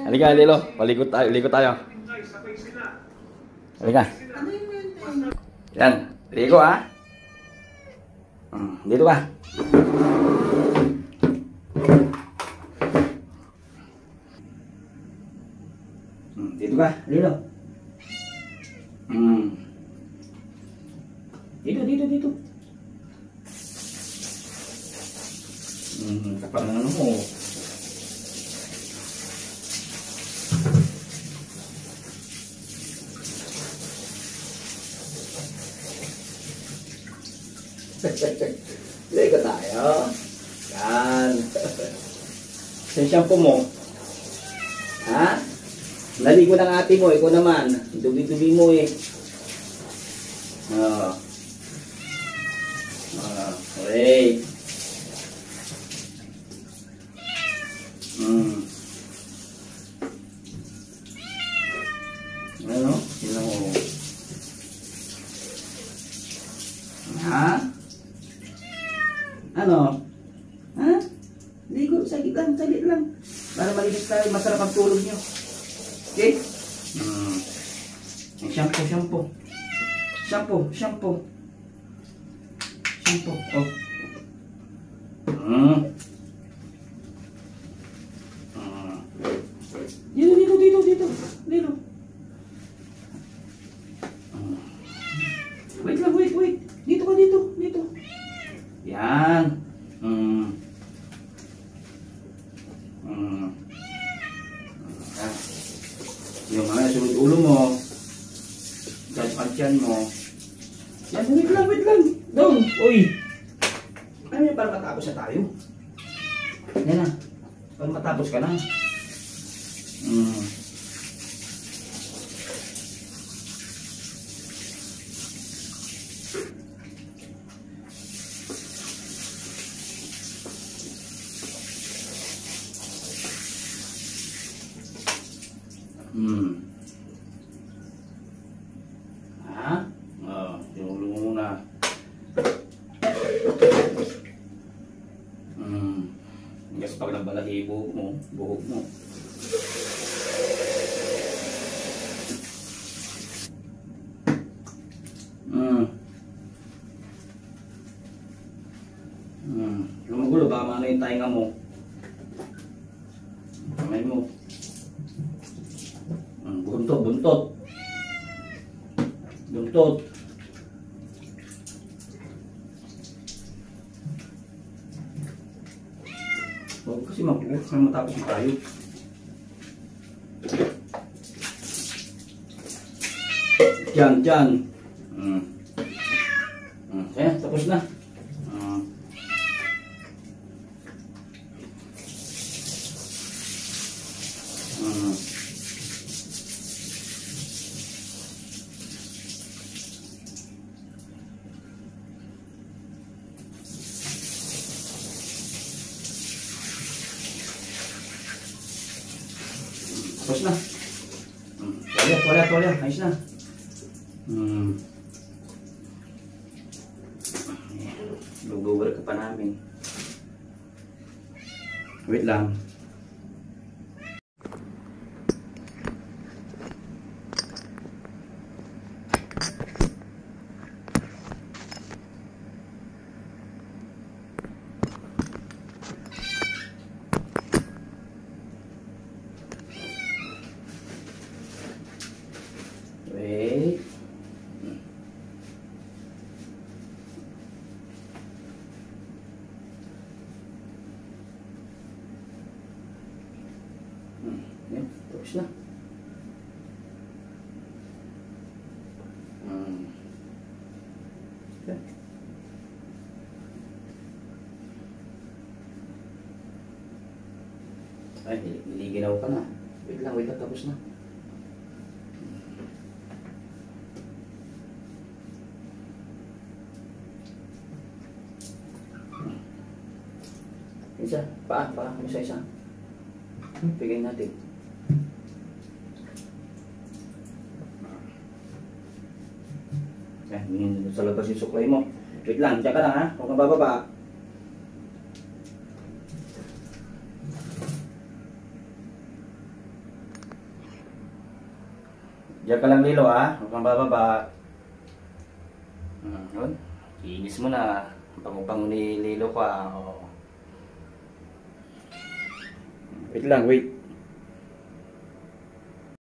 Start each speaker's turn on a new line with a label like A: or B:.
A: Halika, Lilo. Palikot tayo. Likot tayo. Halika. Yan. Ligo, ha? Dito ka. Dito ka, Lilo. Dito. Kapag na ano mo. Ligo tayo. Yan. Sa shampoo mo. Ha? Naligo ng ate mo. Ikaw naman. Dubi-dubi mo eh. Okay. Ano? Sino mo? Ha? Ano? Ha? Ligo, saglit lang. Para malinis tayo, masarap ang tulog nyo. Okay? Shampoo. Oh. Dito. Wait. Dito. Yan. Yung mga sunod ulo mo. Pantyan mo. Yan, wait lang. Down. Uy. Ano yan para matapos na tayo? Yan na. Para matapos ka na. Ha? Tinulong mo muna. Kasi pag nagbalahibo mo, buhok mo. Lumagulo, baka maano yung tainga mo. Kamay mo. Buntot. Huwag kasi mag-uot na matapos na tayo. Diyan. Kaya, tapos na. Tapos na. Tuwalya. Ayos na. Lugawer ka pa namin. Wait lang. Wait. Yan, tapos na. Okay. Ay, niliginaw ka na. Wait lang, tapos na. Isa, paa, isa. Bigay natin. Yan, sa labas yung suklay mo. Wait lang, diyan ka lang ha. Huwag kang bababa. Diyan ka lang, Lilo, ha? Huwag kang bababa. Yun. Iinis mo na. Bango-bango ni Lilo ko, ha? Oh. Wait lang, wait.